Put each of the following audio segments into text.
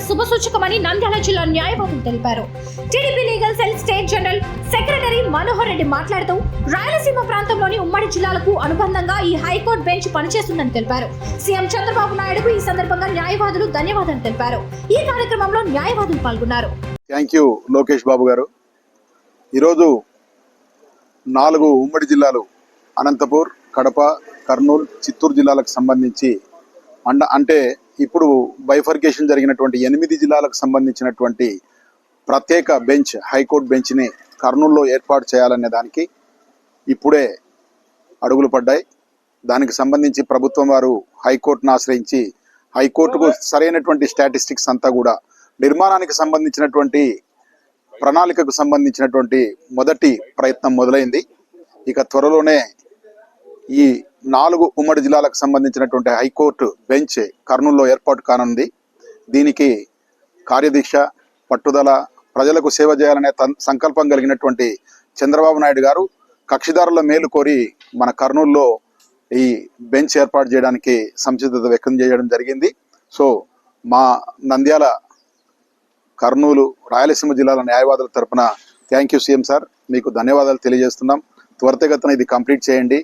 శుభసూచకమని నంద్యాల జిల్లా న్యాయవాదులు తెలిపారు. TDP legal cell state general secretary Manohar Reddy మాట్లాడుతూ రాయలసీమ ప్రాంతంలోని ఉమ్మడి జిల్లాలకు అనుబంధంగా ఈ హైకోర్టు బెంచ్ పనిచేస్తుందని తెలిపారు. సీఎం చంద్రబాబు నాయుడుకు ఈ సందర్భంగా న్యాయవాదులు ధన్యవాదాలు తెలిపారు. ఈ కార్యక్రమంలో న్యాయవాదులు పాల్గొన్నారు. థ్యాంక్ యూ లోకేష్ బాబు గారు. ఈరోజు 4 ఉమ్మడి జిల్లాలు అనంతపూర్, కడప, కర్నూలు, చిత్తూరు జిల్లాలకు సంబంధించి అంటే ఇప్పుడు బైఫర్కేషన్ జరిగినటువంటి 8 జిల్లాలకు సంబంధించినటువంటి ప్రత్యేక బెంచ్, హైకోర్టు బెంచ్ని కర్నూలులో ఏర్పాటు చేయాలనే దానికి ఇప్పుడే అడుగులు పడ్డాయి. దానికి సంబంధించి ప్రభుత్వం వారు హైకోర్టును ఆశ్రయించి హైకోర్టుకు సరైనటువంటి స్టాటిస్టిక్స్ అంతా కూడా నిర్మాణానికి సంబంధించినటువంటి ప్రణాళికకు సంబంధించినటువంటి మొదటి ప్రయత్నం మొదలైంది. ఇక త్వరలోనే ఈ 4 ఉమ్మడి జిల్లాలకు సంబంధించినటువంటి హైకోర్టు బెంచ్ కర్నూలులో ఏర్పాటు కానుంది. దీనికి కార్యదీక్ష, పట్టుదల, ప్రజలకు సేవ చేయాలనే సంకల్పం కలిగినటువంటి చంద్రబాబు నాయుడు గారు కక్షిదారుల మేలు కోరి మన కర్నూలులో ఈ బెంచ్ ఏర్పాటు చేయడానికి సంసిద్ధత వ్యక్తం చేయడం జరిగింది. సో మా నంద్యాల, కర్నూలు, రాయలసీమ జిల్లాల న్యాయవాదుల తరపున థ్యాంక్ యూ సీఎం సార్, మీకు ధన్యవాదాలు తెలియజేస్తున్నాం. త్వరితగతిన ఇది కంప్లీట్ చేయండి,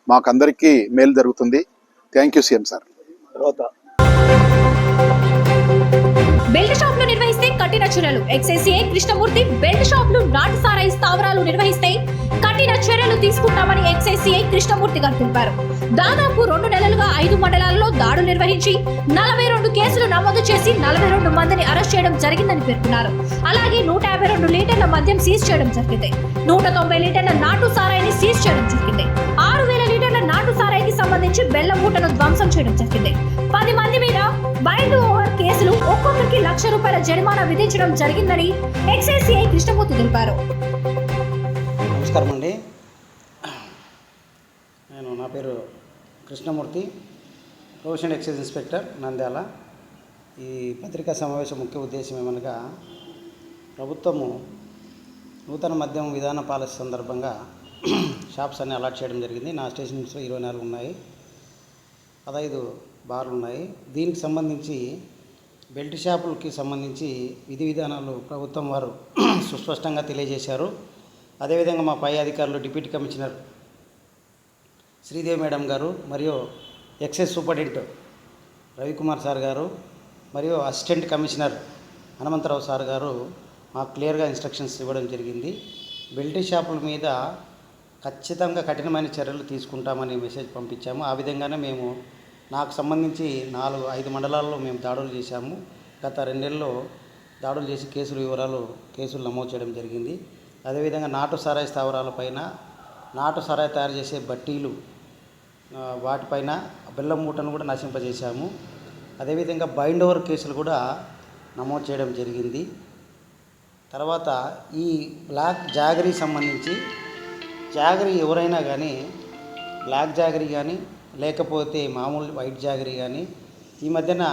మాకందరికీ మేలు జరుగుతుంది. Thank you CM sir. Belt shop లు నిర్వహిస్తే కఠిన చర్యలు. ఎక్సైసీఐ కృష్ణమూర్తి బెల్ట్ షాప్ లు, నాటు సారాయి స్థావరాలు నిర్వహిస్తే కఠిన చర్యలు తీసుకుంటామని ఎక్సైసీఐ కృష్ణమూర్తి గారు తెలిపారు. దాదాపు 2 నెలలుగా 5 మండలాల్లో దాడులు నిర్వహించి 42 కేసులు నమోదు చేసి 42 మందిని అరెస్ట్ చేయడం జరిగిందని పేర్కొన్నారు. అలాగే 152 లీటర్ల మద్యం సీజ్ చేయడం జరిగింది. 190 లీటర్ల నాటు సారాయిని సీజ్ చేయడం జరిగింది. 6000 లీటర్ల నాటు సారాయికి సంబంధించి బెల్లం మూటను ధ్వంసం చేయడం జరిగింది. 10 మంది మీద బైండ్ ఓవర్ కేసులు, ఒక్కొక్కరికి ₹1,00,000 జరిమానా విధించడం జరిగిందని ఎక్సైసీఐ కృష్ణమూర్తి తెలిపారు. నమస్కారం అండి, నా పేరు Krishnamurthy, professional excise inspector, Nandyal. ఈ పత్రికా సమావేశం ముఖ్య ఉద్దేశం ఏమనగా, ప్రభుత్వము నూతన మద్యం విధాన పాలసీ సందర్భంగా షాప్స్ అన్ని అలాట్ చేయడం జరిగింది. నా స్టేషన్స్లో 24 ఉన్నాయి, 15 బార్లు ఉన్నాయి. దీనికి సంబంధించి బెల్ట్ షాపులకి సంబంధించి విధి విధానాలు ప్రభుత్వం వారు సుస్పష్టంగా తెలియజేశారు. అదేవిధంగా మా పై అధికారులు డిప్యూటీ కమిషనర్ శ్రీదేవి మేడం గారు మరియు ఎక్సైజ్ సూపరింటెండెంట్ రవికుమార్ సార్ గారు మరియు అసిస్టెంట్ కమిషనర్ హనుమంతరావు సార్ గారు మాకు క్లియర్గా ఇన్స్ట్రక్షన్స్ ఇవ్వడం జరిగింది. బెల్ట్ షాపుల మీద ఖచ్చితంగా కఠినమైన చర్యలు తీసుకుంటామని మెసేజ్ పంపించాము. ఆ విధంగానే మేము నాకు సంబంధించి 4-5 మండలాల్లో మేము దాడులు చేశాము. గత 2 నెలల్లో దాడులు చేసి కేసులు నమోదు చేయడం జరిగింది. అదేవిధంగా నాటు సారాయి స్థావరాలపైన, నాటు సారాయి తయారు చేసే బట్టీలు, వాటిపైన బెల్లం మూటను కూడా నశింపజేశాము. అదేవిధంగా బైండ్ ఓవర్ కేసులు కూడా నమోదు చేయడం జరిగింది. తర్వాత ఈ బ్లాక్ జాగరీ సంబంధించి, జాగరీ ఎవరైనా కానీ, బ్లాక్ జాగరీ కానీ లేకపోతే మామూలు వైట్ జాగరీ కానీ, ఈ మధ్యన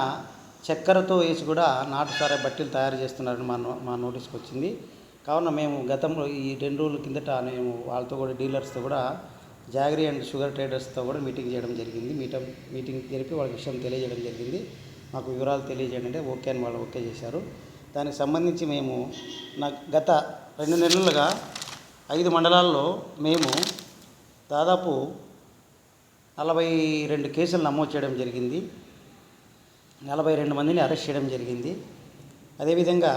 చక్కెరతో వేసి కూడా నాటు సారాయి బట్టీలు తయారు చేస్తున్నారని మా నోటీస్కి వచ్చింది. కావున మేము గతంలో ఈ 2 రోజుల కిందట మేము వాళ్ళతో కూడా, డీలర్స్తో కూడా, జాగరీ అండ్ షుగర్ ట్రేడర్స్తో కూడా మీటింగ్ చేయడం జరిగింది. మీటింగ్ జరిపి వాళ్ళకి విషయం తెలియజేయడం జరిగింది. మాకు వివరాలు తెలియజేయండి అంటే ఓకే అని వాళ్ళు ఓకే చేశారు. దానికి సంబంధించి మేము గత 2 నెలలుగా 5 మండలాల్లో మేము దాదాపు 42 కేసులు నమోదు చేయడం జరిగింది. 42 మందిని అరెస్ట్ చేయడం జరిగింది. అదేవిధంగా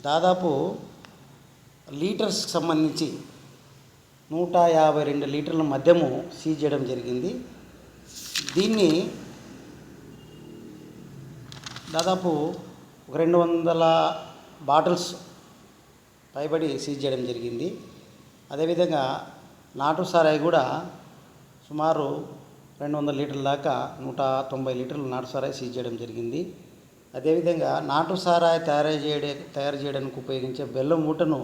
దాదాపు లీటర్స్కి సంబంధించి 152 లీటర్ల మద్యము సీజ్ చేయడం జరిగింది. దీన్ని దాదాపు 200 బాటిల్స్ పైబడి సీజ్ చేయడం జరిగింది. అదేవిధంగా నాటు సారాయి కూడా సుమారు 200 లీటర్ల దాకా 190 లీటర్ల నాటు సారాయి సీజ్ చేయడం జరిగింది. అదేవిధంగా నాటు సారాయి తయారు చేయడానికి ఉపయోగించే బెల్లం మూటను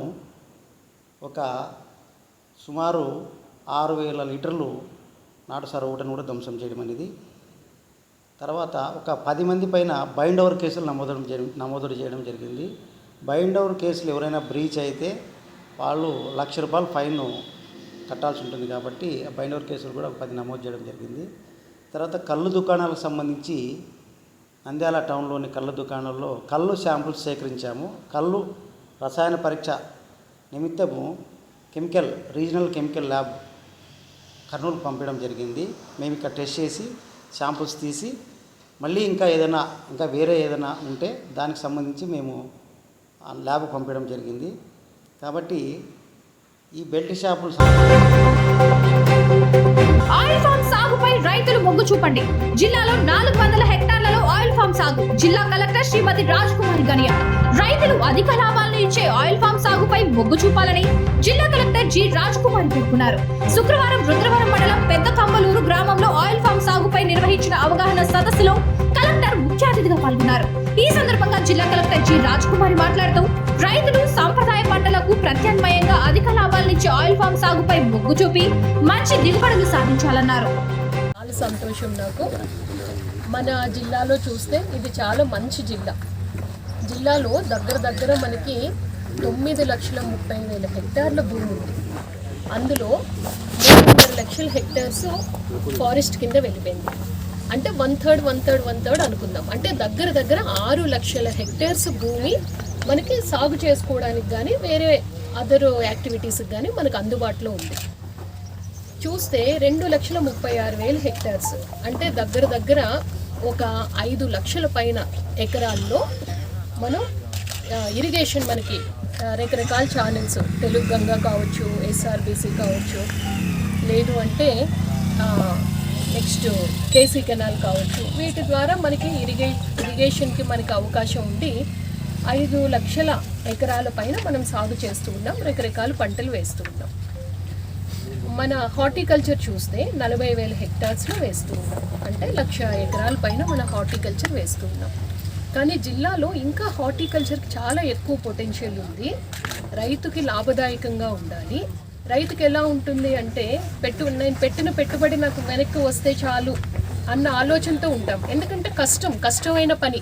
ఒక సుమారు 6000 లీటర్లు నాటు సారాయి మూటను కూడా ధ్వంసం చేయడం అనేది. తర్వాత ఒక 10 మంది పైన బైండ్ ఓవర్ కేసులు నమోదు చేయడం జరిగింది. బైండ్ ఓవర్ కేసులు ఎవరైనా బ్రీచ్ అయితే వాళ్ళు ₹1,00,000 ఫైన్ కట్టాల్సి ఉంటుంది కాబట్టి ఆ బైండ్ ఓవర్ కేసులు కూడా 10 నమోదు చేయడం జరిగింది. తర్వాత కళ్ళు దుకాణాలకు సంబంధించి నంద్యాల టౌన్లోని కళ్ళు దుకాణంలో కళ్ళు శాంపుల్స్ సేకరించాము. కళ్ళు రసాయన పరీక్ష నిమిత్తము రీజనల్ కెమికల్ ల్యాబ్ కర్నూలు పంపించడం జరిగింది. మేము ఇక్కడ టెస్ట్ చేసి శాంపుల్స్ తీసి మళ్ళీ ఇంకా వేరే ఏదైనా ఉంటే దానికి సంబంధించి మేము ల్యాబ్ పంపించడం జరిగింది. కాబట్టి ఈ బెల్ట్ షాపులు ఆయిల్ ఫామ్ సాగుపై రైతులు మొగ్గు చూపండి. జిల్లాలో 400 హెక్టార్లలో ఆయిల్ ఫామ్ సాగు. జిల్లా కలెక్టర్ శ్రీమతి రాజ్కుమారి గనియా రైతులు అధిక లాభాలను ఇచ్చే ఆయిల్ ఫామ్ సాగుపై మొగ్గు చూపాలని జిల్లా కలెక్టర్ జి రాజ్కుమారి పేర్కొన్నారు. శుక్రవారం రుద్రవరం మండలం పెద్ద కంబలూరు గ్రామంలో ఆయిల్ ఫామ్ సాగుపై నిర్వహించిన అవగాహన సదస్సులో కలెక్టర్ ముఖ్య అతిథిగా పాల్గొన్నారు. ఈ సందర్భంగా జిల్లా కలెక్టర్ జి రాజ్కుమారి మాట్లాడుతూ రైతులు సాంప్రదాయ పంటలకు ప్రత్యామ్నాయంగా అధిక లాభాలనిచ్చే ఆయిల్ ఫామ్ సాగుపై మొగ్గు చూపి మంచి దిగుబడులు సాధించాలన్నారు. చాలా సంతోషం నాకు. మన జిల్లాలో చూస్తే ఇది చాలా మంచి జిల్లా. జిల్లాలో దగ్గర మనకి 9,30,000 హెక్టార్ల భూమి ఉంది. అందులో 3.5 లక్షల హెక్టార్స్ ఫారెస్ట్ కింద వెళ్ళిపోయింది. అంటే 1/3 అనుకుందాం. అంటే దగ్గర 6 లక్షల హెక్టార్స్ భూమి మనకి సాగు చేసుకోవడానికి కానీ వేరే అదర్ యాక్టివిటీస్కి కానీ మనకు అందుబాటులో ఉంది. చూస్తే 2,36,000 హెక్టార్స్ అంటే దగ్గర ఒక 5 లక్షల పైన ఎకరాల్లో మనం ఇరిగేషన్ మనకి రకరకాల ఛానల్స్ తెలుగు గంగా కావచ్చు, ఎస్ఆర్బీసీ కావచ్చు, లేదు అంటే నెక్స్ట్ కేసీ కెనాల్ కావచ్చు, వీటి ద్వారా మనకి ఇరిగేషన్కి మనకి అవకాశం ఉండి 5 లక్షల ఎకరాల పైన మనం సాగు చేస్తూ ఉన్నాం. రకరకాల పంటలు వేస్తూ ఉన్నాం. మన హార్టికల్చర్ చూస్తే 40,000 హెక్టార్స్లో వేస్తూ ఉన్నాం. అంటే 1,00,000 ఎకరాల పైన మన హార్టికల్చర్ వేస్తూ ఉన్నాం. కానీ జిల్లాలో ఇంకా హార్టికల్చర్కి చాలా ఎక్కువ పొటెన్షియల్ ఉంది. రైతుకి లాభదాయకంగా ఉండాలి. రైతుకి ఎలా ఉంటుంది అంటే నేను పెట్టిన పెట్టుబడి నాకు వెనక్కి వస్తే చాలు అన్న ఆలోచనతో ఉంటాం. ఎందుకంటే కష్టమైన పని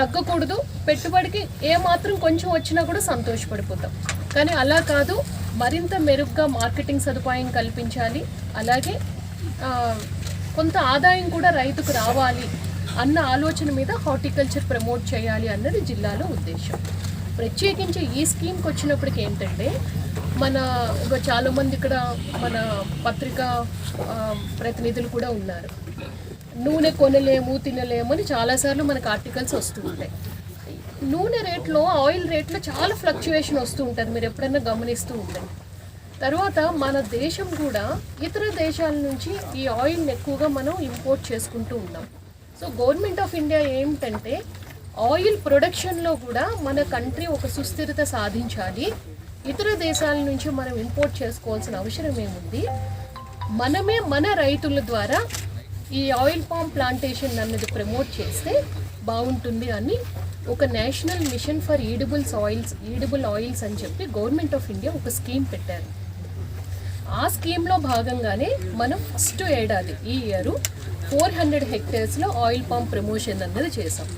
తగ్గకూడదు. పెట్టుబడికి ఏమాత్రం కొంచెం వచ్చినా కూడా సంతోషపడిపోతాం. కానీ అలా కాదు, మరింత మెరుగ్గా మార్కెటింగ్ సదుపాయం కల్పించాలి. అలాగే కొంత ఆదాయం కూడా రైతుకు రావాలి అన్న ఆలోచన మీద హార్టికల్చర్ ప్రమోట్ చేయాలి అన్నది జిల్లాలో ఉద్దేశం. ప్రత్యేకించి ఈ స్కీమ్కి వచ్చినప్పటికి ఏంటంటే చాలామంది ఇక్కడ మన పత్రికా ప్రతినిధులు కూడా ఉన్నారు. నూనె కొనలేము, తినలేము అని చాలాసార్లు మనకు ఆర్టికల్స్ వస్తూ ఉంటాయి. నూనె రేట్లో, ఆయిల్ రేట్లో చాలా ఫ్లక్చుయేషన్ వస్తూ ఉంటుంది. మీరు ఎప్పుడైనా గమనిస్తూ ఉంటారు. తర్వాత మన దేశం కూడా ఇతర దేశాల నుంచి ఈ ఆయిల్ని ఎక్కువగా మనం ఇంపోర్ట్ చేసుకుంటూ ఉన్నాం. సో గవర్నమెంట్ ఆఫ్ ఇండియా ఏమిటంటే ఆయిల్ ప్రొడక్షన్లో కూడా మన కంట్రీ ఒక సుస్థిరత సాధించాలి. ఇతర దేశాల నుంచి మనం ఇంపోర్ట్ చేసుకోవాల్సిన అవసరం ఏముంది, మనమే మన రైతుల ద్వారా ఈ ఆయిల్ పామ్ ప్లాంటేషన్ అన్నది ప్రమోట్ చేస్తే బాగుంటుంది అని ఒక national mission for edible oils అని చెప్పి గవర్నమెంట్ ఆఫ్ ఇండియా ఒక స్కీమ్ పెట్టారు. ఆ స్కీమ్లో భాగంగానే మనం ఫస్ట్ ఏడాది ఈ ఇయర్ 400 హెక్టేర్స్లో ఆయిల్ పామ్ ప్రమోషన్ అన్నది చేసాం.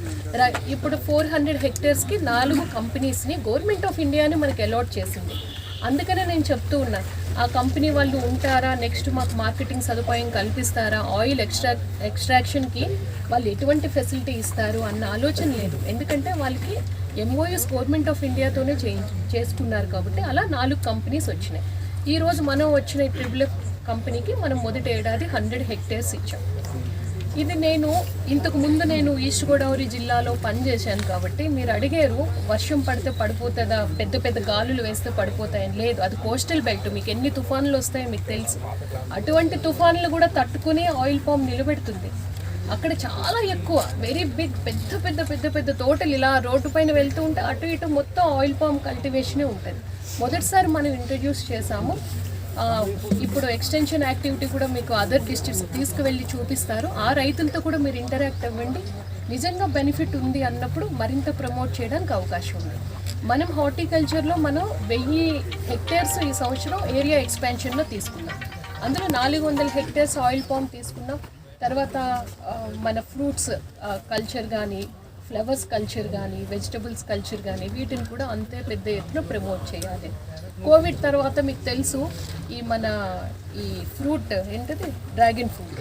ఇప్పుడు 400 హెక్టేర్స్కి 4 కంపెనీస్ని గవర్నమెంట్ ఆఫ్ ఇండియాని మనకి అలాట్ చేసింది. అందుకనే నేను చెప్తూ ఉన్నా, ఆ కంపెనీ వాళ్ళు ఉంటారా, నెక్స్ట్ మాకు మార్కెటింగ్ సదుపాయం కల్పిస్తారా, ఆయిల్ ఎక్స్ట్రాక్షన్కి వాళ్ళు ఎటువంటి ఫెసిలిటీ ఇస్తారు అన్న ఆలోచన లేదు. ఎందుకంటే వాళ్ళకి ఎంఓఎస్ గవర్నమెంట్ ఆఫ్ ఇండియాతోనే చేసుకున్నారు కాబట్టి అలా 4 కంపెనీస్ వచ్చినాయి. ఈరోజు మనం వచ్చిన ట్రిబుల్ కంపెనీకి మనం మొదటి ఏడాది 100 హెక్టేర్స్ ఇచ్చాం. ఇది ఇంతకు ముందు నేను ఈస్ట్ గోదావరి జిల్లాలో పనిచేశాను కాబట్టి మీరు అడిగారు వర్షం పడితే పడిపోతుందా, పెద్ద గాలులు వేస్తే పడిపోతాయని. లేదు, అది కోస్టల్ బెల్ట్, మీకు ఎన్ని తుఫాన్లు వస్తాయో మీకు తెలుసు. అటువంటి తుఫాన్లు కూడా తట్టుకుని ఆయిల్ పామ్ నిలబెడుతుంది. అక్కడ చాలా ఎక్కువ వెరీ బిగ్ పెద్ద తోటలు ఇలా రోడ్డు పైన వెళ్తూ ఉంటే అటు ఇటు మొత్తం ఆయిల్ పామ్ కల్టివేషనే ఉంటుంది. మొదటిసారి మనం ఇంట్రడ్యూస్ చేసాము. ఇప్పుడు ఎక్స్టెన్షన్ యాక్టివిటీ కూడా మీకు అదర్ డిస్ట్రిక్ట్స్ తీసుకువెళ్ళి చూపిస్తారు. ఆ రైతులతో కూడా మీరు ఇంటరాక్ట్ అవ్వండి. నిజంగా బెనిఫిట్ ఉంది అన్నప్పుడు మరింత ప్రమోట్ చేయడానికి అవకాశం ఉంది. మనం హార్టికల్చర్లో 1000 హెక్టేర్స్ ఈ సంవత్సరం ఏరియా ఎక్స్పాన్షన్లో తీసుకున్నాం. అందులో 400 హెక్టేర్స్ ఆయిల్ పామ్ తీసుకున్నాం. తర్వాత మన ఫ్రూట్స్ కల్చర్ కానీ, ఫ్లవర్స్ కల్చర్ కానీ, వెజిటబుల్స్ కల్చర్ కానీ వీటిని కూడా అంతే పెద్ద ఎత్తున ప్రమోట్ చేయాలి. కోవిడ్ తర్వాత మీకు తెలుసు ఈ ఫ్రూట్ ఏంటది, డ్రాగన్ ఫ్రూట్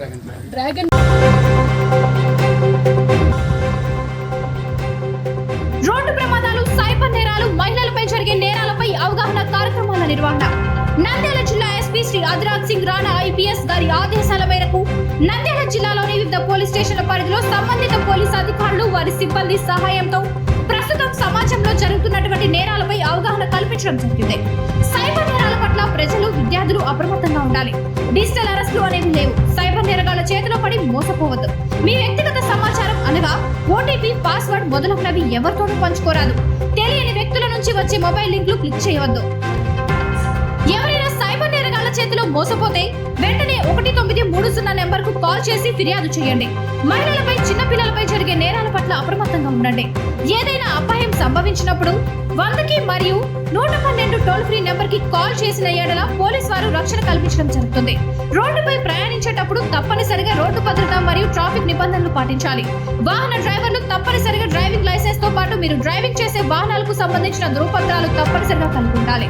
కార్యక్రమాల నిర్వహణ. నంద్యాల జిల్లా ఎస్పీ శ్రీ అద్రాజ్ సింగ్ రాణా ఐపీఎస్ గారి ఆదేశాల మేరకు నంద్యాల జిల్లాలోని వివిధ పోలీస్ స్టేషన్ల పరిధిలో సంబంధిత పోలీసు అధికారులు వారి సిబ్బంది సహాయంతో ప్రస్తుతం సమాజంలో జరుగుతున్నటువంటి నేరాలపై అవగాహన కల్పించడం జరిగింది. సైబర్ నేరాల పట్ల ప్రజలు, విద్యార్థులు అప్రమత్తంగా ఉండాలి. డిజిటల్ అరెస్టులు అనేవి లేవు. సైబర్ నేరగాళ్ల చేతిలో పడి మోసపోవద్దు. మీ వ్యక్తిగత సమాచారం అనగా ఓటీపీ, పాస్వర్డ్ మొదలగునవి ఎవరితోనూ పంచుకోరాదు. తెలియని వ్యక్తుల నుంచి వచ్చే మొబైల్ లింకులు క్లిక్ చేయవద్దు. ఎవరైనా సైబర్ నేరగాళ్ల చేతిలో మోసపోతే వెంటనే 1930 నెంబర్కు కాల్ చేసి ఫిర్యాదు చేయండి. మహిళలపై, చిన్న పిల్లలపై జరిగే నేరాల పట్ల అప్రమత్తంగా ఉండండి. ఏదైనా అపాయం సంభవించినప్పుడు 100కి మరియు 112 టోల్ ఫ్రీ నెంబర్ కి కాల్ చేసిన ఏడల పోలీస్ వారు రక్షణ కల్పించడం జరుగుతుంది. రోడ్డుపై ప్రయాణించేటప్పుడు తప్పనిసరిగా రోడ్డు భద్రత మరియు ట్రాఫిక్ నిబంధనలు పాటించాలి. వాహన డ్రైవర్లు తప్పనిసరిగా డ్రైవింగ్ లైసెన్స్ తో పాటు మీరు డ్రైవింగ్ చేసే వాహనాలకు సంబంధించిన ధృవపత్రాలు తప్పనిసరిగా కలిగి ఉండాలి.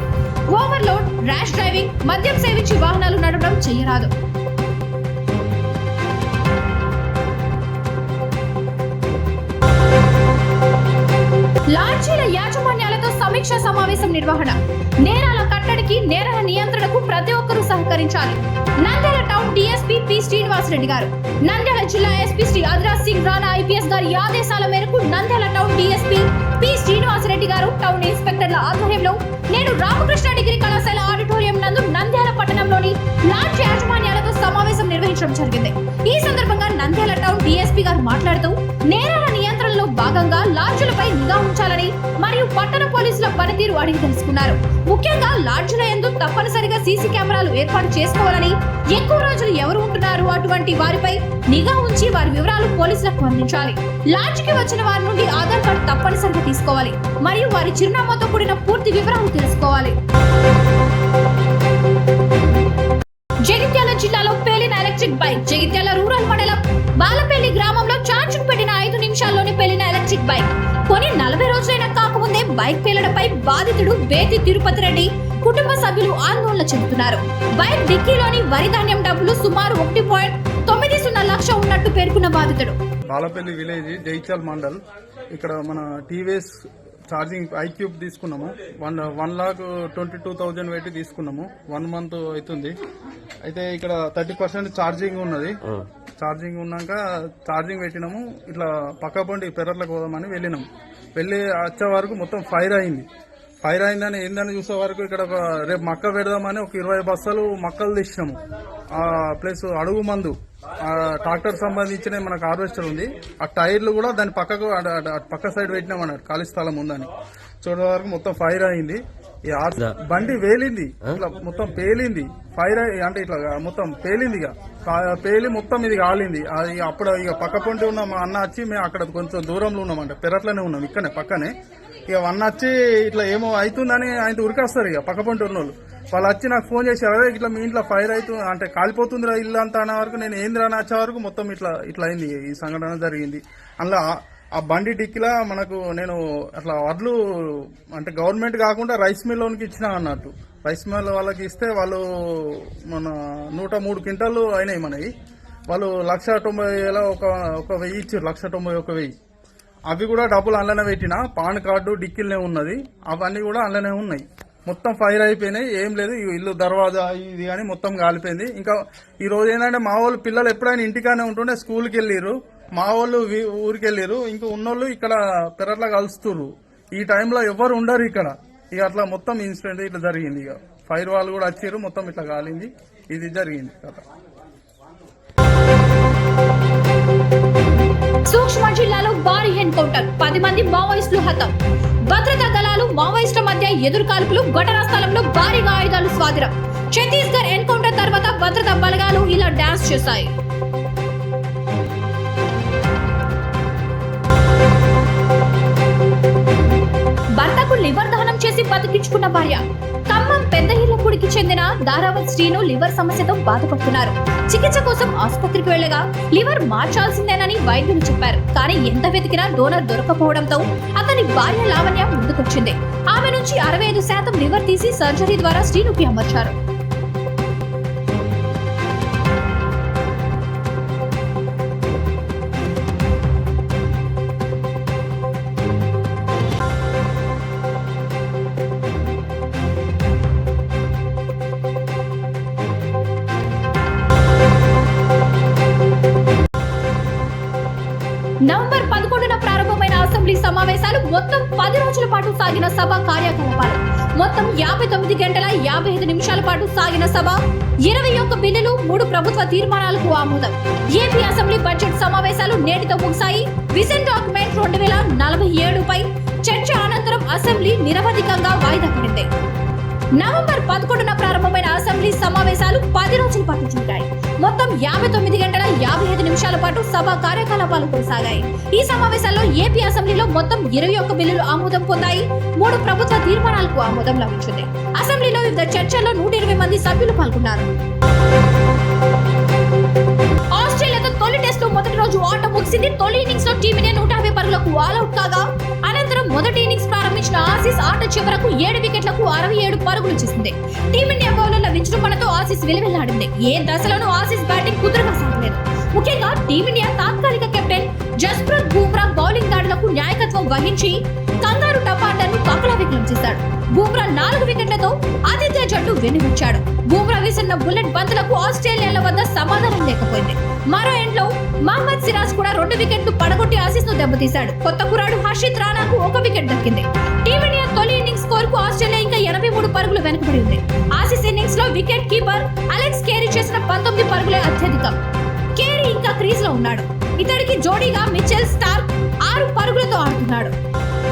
ఓవర్లోడ్, ర్యాష్ డ్రైవింగ్, మద్యం సేవించి వాహనాలు నడపడం చేయరాదు. లాడ్జీల యాజమాన్యాలతో సమీక్ష సమావేశం నిర్వహణ. నేరాల కట్టడికి, నేరాల నియంత్రణకు ప్రతి ఒక్కరూ సహకరించాలి. Nandyal town DSP P Srinivas Reddy గారు, నంద్యాల జిల్లా ఎస్పీ శ్రీ అద్రాజ్ సింగ్ రాణా ఐపీఎస్ గారి ఆదేశాల మేరకు Nandyal town DSP P Srinivas Reddy గారు, టౌన్ ఇన్స్పెక్టర్ల ఆధ్వర్యంలో నేను రామకృష్ణ డిగ్రీ కళాశాల ఆడిటోరియం నందు నంద్యాల పట్టణంలోని లాడ్జ్ యాజమాన్యాలతో సమావేశం నిర్వహించడం జరిగింది. ఈ సందర్భంగా నంద్యాల టౌన్ డీఎస్పీ గారు మాట్లాడుతూ నేరాల నియంత్రణలో భాగంగా లాడ్జులపై నిఘా ఉంచాలని మరియు పట్టణ పోలీసుల పనితీరు అడిగి తెలుసుకున్నారు. ముఖ్యంగా లాడ్జుల యందు తప్పనిసరిగా సీసీ కెమెరాలు ఏర్పాటు చేసుకోవాలని, ఎక్కువ రోజులు ఎవరు ఉంటున్నారు అటువంటి వారిపై నిఘా ఉంచి వారి వివరాలు పోలీసులకు అందించాలి. లాడ్జికి వచ్చిన వారి నుండి ఆధార్ కార్డు తప్పనిసరిగా తీసుకోవాలి మరియు వారి చిరునామాతో కూడిన పూర్తి వివరాలు తెలుసుకోవాలి. జగిత్యాల జిల్లాలో పేలిన ఎలక్ట్రిక్ బైక్. జగిత్యాల రూరల్ మండలం బాలపల్లి గ్రామంలో ఛార్జింగ్ పెట్టిన 5 నిమిషాల్లోనే పేలిన ఎలక్ట్రిక్ బైక్. కొని 40 రోజులైనా కాకముందే బైక్ పేలడంపై బాధితుడు బేతి తిరుపతి రెడ్డి కుటుంబ సభ్యులు ఆందోళన చెందుతున్నారు. బైక్ డిక్కీలోని వరి ధాన్యం డబ్బులు సుమారు 1.90 లక్షలు ఉన్నట్టు పేర్కొన్న బాధితుడు. బాలపల్లి విలేజ్, జైత్యాల మండల్. ఇక్కడ మన టీవీఎస్ ఛార్జింగ్ ఐక్యూబ్ తీసుకున్నాము. 1,22,000 పెట్టి తీసుకున్నాము. 1 మంత్ అవుతుంది. అయితే ఇక్కడ 30% ఛార్జింగ్ ఉన్నది. ఛార్జింగ్ ఉన్నాక ఛార్జింగ్ పెట్టినాము. ఇట్లా పక్క బండి పెరట్లకు పోదామని వెళ్ళినాం. వెళ్ళి వచ్చే వరకు మొత్తం ఫైర్ అయింది. ఫైర్ అయిందని ఏందని చూసే వరకు ఇక్కడ రేపు మక్క పెడదామని ఒక 20 బస్తాలు మక్కలు తీసినాము. ప్లస్ అడుగు మందు, ట్రాక్టర్ సంబంధించిన మనకు హార్వెస్టర్ ఉంది. ఆ టైర్లు కూడా దాని పక్కకు పక్క సైడ్ పెట్టినాం అన్నట్టు, ఖాళీ స్థలం ఉందని. చూడే వరకు మొత్తం ఫైర్ అయింది. ఈ బండి వేలింది, ఇట్లా మొత్తం పేలింది. ఫైర్ అంటే ఇట్లా మొత్తం పేలింది. ఇక పేలి మొత్తం ఇది కాలింది. అది అప్పుడు ఇక పక్క పొంటి ఉన్న మా అన్న వచ్చి మేము అక్కడ కొంచెం దూరంలో ఉన్నామంట, పెరట్లోనే ఉన్నాం, ఇక్కడనే పక్కనే. ఇక వన్ వచ్చి ఇట్లా ఏమో అవుతుందని ఆయన ఉరికేస్తారు. ఇక పక్క పొంటి ఉన్నోళ్ళు వాళ్ళు వచ్చి నాకు ఫోన్ చేశారు, అదే ఇట్లా మీ ఇంట్లో ఫైర్ అవుతుంది అంటే కాలిపోతుందిరా ఇల్లు అంతా అనే వరకు నేను ఏందిరా అని వచ్చే వరకు మొత్తం ఇట్లా అయింది. ఈ సంఘటన జరిగింది. అందులో ఆ బండి డిక్కిలా మనకు నేను అట్లా వడ్లు అంటే గవర్నమెంట్ కాకుండా రైస్ మిల్ లోనికి ఇచ్చినా అన్నట్టు. రైస్ మిల్ వాళ్ళకి ఇస్తే వాళ్ళు మన 103 క్వింటాలు అయినాయి మనవి. వాళ్ళు 1,90,000 ఒక 1000 ఇచ్చారు. 1,91,000. అవి కూడా డబ్బులు అందులోనే పెట్టినా. పాన్ కార్డు డిక్కిల్నే ఉన్నది. అవన్నీ కూడా అందులోనే ఉన్నాయి. మొత్తం ఫైర్ అయిపోయినాయి. ఏం లేదు, ఇల్లు దర్వాజా ఇది కానీ మొత్తం కాలిపోయింది. ఇంకా ఈ రోజు ఏంటంటే మా వాళ్ళు పిల్లలు ఎప్పుడైనా ఇంటికానే ఉంటుండే స్కూల్కి వెళ్ళిర్రు, మా వాళ్ళు ఊరికి వెళ్ళిర్రు. ఇంకా ఉన్నోళ్ళు ఇక్కడ పెరట్లా కలుస్తుర్రు. ఈ టైంలో ఎవరు ఉండరు ఇక్కడ. ఇక అట్లా మొత్తం ఇన్సిడెంట్ ఇట్లా జరిగింది. ఇక ఫైర్ వాళ్ళు కూడా వచ్చిర్రు, మొత్తం ఇట్లా కాలింది. ఇది జరిగింది కథ. సూక్ష్మ జిల్లాలో భారీ ఎన్కౌంటర్. 10 మంది మావోయిస్టులు హతం. భద్రతా దళాలు మావోయిస్టుల మధ్య ఎదురుకాల్పులు. ఘటనా స్థలంలో భారీగా ఆయుధాలు స్వాధీనం. ఛత్తీస్గఢ్ ఎన్కౌంటర్ తర్వాత భద్రతా బలగాలు ఇలా డాన్స్ చేశాయి. భర్తకు లివర్ దహనం చేసి బతికించుకున్న భార్య. ఖమ్మం పెద్దహిల్లపూడికి చెందిన దారావత్ శ్రీను లివర్ సమస్యతో బాధపడుతున్నారు. చికిత్స కోసం ఆసుపత్రికి వెళ్లగా లివర్ మార్చాల్సిందేనని వైద్యులు చెప్పారు. కానీ ఎంత వెతికినా డోనర్ దొరకపోవడంతో అతని భార్య లావణ్య ముందుకొచ్చింది. ఆమె నుంచి 65% లివర్ తీసి సర్జరీ ద్వారా శ్రీనుకి అమర్చారు. నవంబర్ 11న ప్రారంభమైన అసెంబ్లీ సమావేశాలు మొత్తం 10 రోజుల పాటు సాగిన సభ కార్యకలాపాలు. మొత్తం 59 గంటల 55 నిమిషాల పాటు సాగిన సభ 21 బిల్లులు, 3 ప్రభుత్వ తీర్మానాలకు ఆమోదం. ఏపీ అసెంబ్లీ బడ్జెట్ సమావేశాలు నేటితో ముగిశాయి. విజన్ డాక్యుమెంట్ 2047 పై చర్చ అనంతరం అసెంబ్లీ నిరవధికంగా వాయిదా పడింది. నవంబర్ 11న ప్రారంభమైన అసెంబ్లీ సమావేశాలు 10 రోజుల పాటు జరిగాయి. మొత్తం 59 గంటల 55 నిమిషాల పాటు సభ కార్యకలాపాలు కొనసాగాయి. ఈ సమావేశాల్లో ఏపీ అసెంబ్లీలో మొత్తం 21 బిల్లులు ఆమోదం పొందాయి. 3 ప్రభుత్వ తీర్మానాలకు ఆమోదం లభించింది. అసెంబ్లీలో వివిధ చర్చల్లో 120 మంది సభ్యులు పాల్గొన్నారు. ఆస్ట్రేలియాతో తొలి టెస్ట్ లో మొదటి రోజు ఆట ముగిసింది. తొలి ఇన్నింగ్స్ లో టీమిండియా 150 పరుగులకు ఆల్అౌట్ కాగా అనంతరం మొదటి ఇన్నింగ్స్ ప్రారంభించిన ఆసీస్ ఆట చివరకు 7 వికెట్లకు 67 పరుగులు చేసింది. టీమిండియా బౌలర్ల విజృంభణతో ఆసీస్ విలువెల్లాడింది. ఏ దశలోనూ ఆసీస్ బ్యాటింగ్ కుదురుగా సాగలేదు. ముఖ్యంగా టీమిండియా తాత్కాలిక కెప్టెన్ జస్ప్రీత్ బుమ్రా బౌలింగ్ దాడులకు నాయకత్వం వహించి కంగారు టపాండర్ను కకలావికలం చేశాడు. బుమ్రా 4 వికెట్లతో ఆతిథ్య జట్టు వెన్నువిచ్చాడు. బుమ్రా విసిరిన బుల్లెట్ బంతులకు ఆస్ట్రేలియాల వద్ద సమాధానం లేకపోయింది. మరో ఎండ్లో మహమ్మద్ సిరాజ్ కూడా 2 వికెట్లు పడగొట్టి ఆసీస్ ను దెబ్బతీశాడు. కొత్త కురాడు హర్షిత్ రాణాకు 1 వికెట్ దక్కింది. టీమిండియా తొలి ఇన్నింగ్స్ స్కోర్ కు ఆస్ట్రేలియా ఇంకా 83 పరుగులు వెనుకబడి ఉంది. ఆసీస్ ఇన్నింగ్స్ లో వికెట్ కీపర్ అలెక్స్ కేరీ చేసిన 19 పరుగులే అత్యధికం. కేరీ ఇంకా క్రీజ్ లో ఉన్నాడు. ఇతడికి జోడీగా మిచెల్ స్టార్క్ 6 పరుగులతో ఆడుతున్నాడు.